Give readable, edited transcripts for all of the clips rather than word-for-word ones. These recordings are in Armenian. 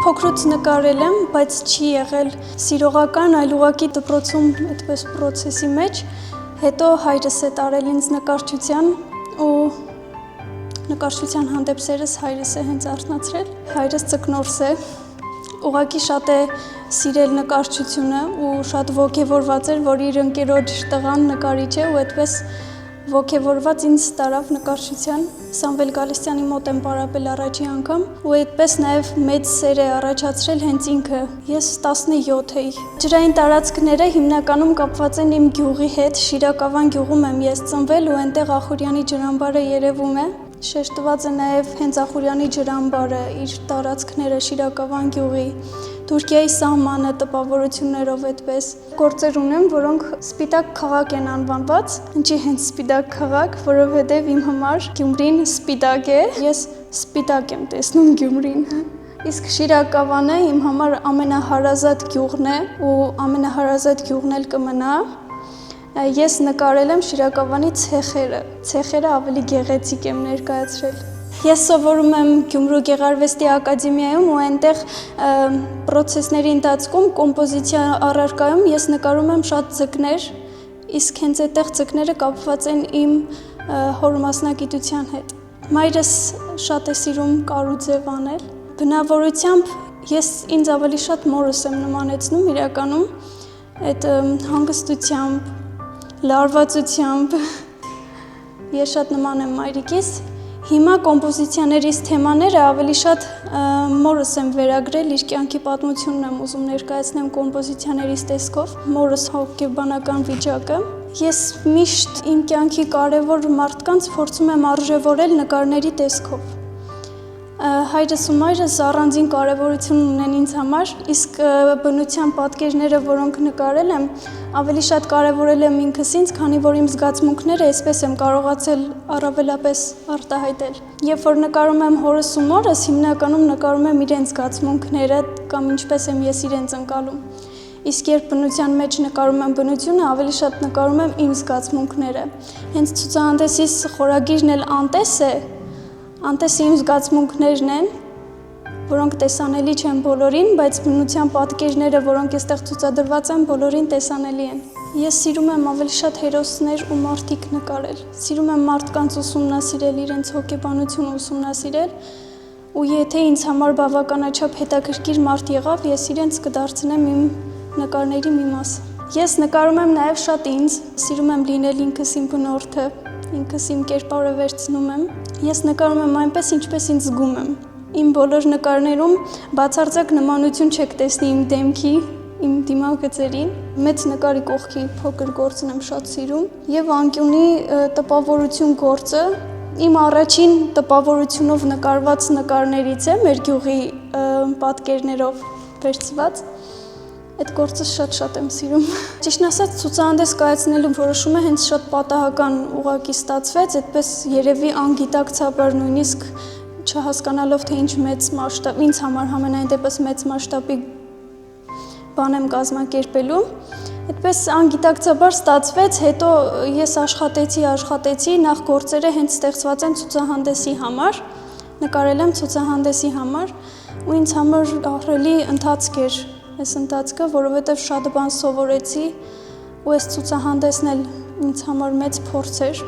Փոքրուց նկարել եմ, բայց չի եղել սիրողական, այլ ուղղակի դպրոցում այդպես պրոցեսի մեջ։ Հետո հայրս է տարել ինձ նկարչության ու նկարչության հանդեպ սերս հայրս է հենց արթնացրել։ Հայրս ձկնորս է, ուղղակի շատ է սիրել նկարչությունը ու շատ ոգևորված էր, որ իր ընկերոջ տղան նկարիչ է ու այդպես ոգևորված ինձ տարավ նկարչության։ Սամվել Գալստյանի մոտ եմ պարապել առաջի անգամ ու այդպես նաև մեծ սեր է առաջացրել հենց ինքը։ Ես 17 էի։ Ջրային տարածքները հիմնականում կապված են իմ գյուղի հետ, Շիրակավան գյուղում եմ ես ծնվել ու այնտեղ Ախուրյանի ջրամբարը երևում է։ Շեշտված է նաև հենց Ախուրյանի ջրամբարը, իր տարածքները Շիրակավան գյուղի, Թուրքիայի սահմանը տպավորություններով այդպես։ Գործեր ունեմ, որոնք Սպիտակ քաղաք են անվանված։ Ինչի հենց Սպիտակ քաղաք, որովհետև իմ համար Գյումրին սպիտակ է, ես սպիտակ եմ տեսնում Գյումրին։ Իսկ Շիրակավանը իմ համար ամենահարազատ գյուղն է ու ամենահարազատ գյուղն էլ կմնա։ Ես նկարել եմ Շիրակավանի ցեխերը ավելի գեղեցիկ եմ ներկայացրել։ Ես սովորում եմ Գյումրու Գեղարվեստի ակադեմիայում ու այնտեղ պրոցեսների ընթացքում կոմպոզիցիա առարկայում ես նկարում եմ շատ ձկներ, իսկ հենց այդտեղ ձկները կապված են իմ հոր մասնագիտության հետ։ Մայրս շատ է սիրում կարուձև անել։ Բնավորությամբ ես ինձ ավելի շատ մորս եմ նմանեցնում իրականում, այդ հանգստությամբ, լարվածությամբ ես շատ նման եմ մայրիկիս։ Հիմա կոմպոզիցիաներիս թեմաները ավելի շատ մորս եմ վերագրել, իր կյանքի պատմությունն եմ ուզում ներկայացնեմ կոմպոզիցիաներիս տեսքով, մորս հոգեբանական վիճակը։ Ես միշտ իմ կյանքի կարևոր մարդկանց փորձում եմ արժևորել նկարների տեսքով։ Հայրս ու մայրս առանձին կարևորություն ունեն ինձ համար, իսկ բնության պատկերները, որոնք նկարել եմ, ավելի շատ կարևորել եմ ինքս ինձ, քանի որ իմ զգացմունքները այսպես եմ կարողացել առավելապես արտահայտել։ Երբ որ նկարում եմ հորս ու մորս, հիմնականում նկարում եմ իրենց զգացմունքները կամ ինչպես եմ ես իրենց ընկալում։ Իսկ երբ բնության մեջ նկարում եմ բնությունը, ավելի շատ նկարում եմ իմ զգացմունքները։ Հենց ցուցահանդեսիս խորագիրն էլ անտես է, անտեսը իմ զգացմունքներն են, որոնք տեսանելի չեն բոլորին, բայց բնության պատկերները, որոնք այստեղ ցուցադրված են, բոլորին տեսանելի են։ Ես սիրում եմ ավելի շատ հերոսներ ու մարդիկ նկարել։ Սիրում եմ մարդկանց ուսումնասիրել, իրենց հոգեբանությունը ուսումնասիրել, ու եթե ինձ համար բավականաչափ հետաքրքիր մարդ եղավ, ես իրենց կդարձնեմ իմ նկարների մի մասը։ Ես նկարում եմ նաև շատ ինձ, սիրում եմ լինել ինքս իմ բնորդը, ինքս իմ կերպարը վերցնում եմ։ Ես նկարում եմ այնպես, ինչպես ինձ զգում եմ։ Իմ բոլոր նկարներում բացարձակ նմանություն չեք տեսնի իմ դեմքի, իմ դիմագծերին։ Մեծ նկարի կողքի փոքր գործն եմ շատ սիրում եւ անկյունի տպավորություն գործը իմ առաջին տպավորությունով նկարված նկարներից է, մեր գյուղի պատկերներով վերցված։ Այդ գործը շատ եմ սիրում։ Ճիշտն ասած, ցուցահանդես կայացնելու որոշումը հենց շատ պատահական ուղղակի ստացվեց, այդպես երևի անգիտակցաբար նույնիսկ չհասկանալով թե ինչ մեծ մասշտաբ, ինձ համար համենայն դեպս մեծ մասշտաբի բան եմ կազմակերպելու։ Այդպես անգիտակցաբար ստացվեց, հետո ես աշխատեցի, նախ գործերը հենց ստեղծված են ցուցահանդեսի համար, նկարել եմ ցուցահանդեսի համար, ու ինձ համար ահռելի ընթացք էր այս ընթացքը, որովհետև շատ բան սովորեցի ու այս ցուցահանդեսն էլ ինձ համար մեծ փորձ էր։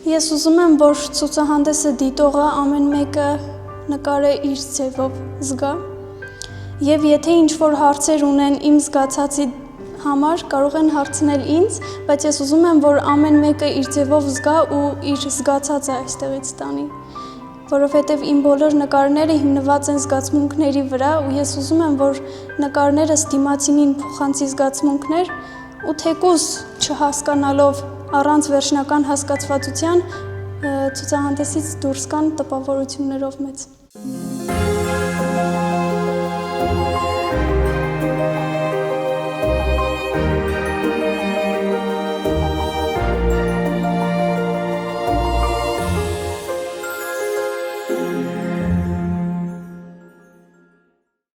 Ես ուզում եմ, որ ցուցահանդեսը դիտողը ամեն մեկը նկարը իր ձևով զգա եւ եթե ինչ-որ հարցեր ունեն իմ զգացածի համար, կարող են հարցնել ինձ, բայց ես ուզում եմ, որ ամեն մեկը իր ձևով զգա ու իր զգացածը այստեղից տանի, որովհետև իմ բոլոր նկարները հիմնված են զգացմունքների վրա ու ես ուզում եմ, որ նկարներս դիմացինին փոխանցի զգացմունքներ ու թեկուզ չհասկանալով առանց վերջնական հասկացվածության ցուցահանդեսից դուրս գան տպավորություններով մեծ։ Ա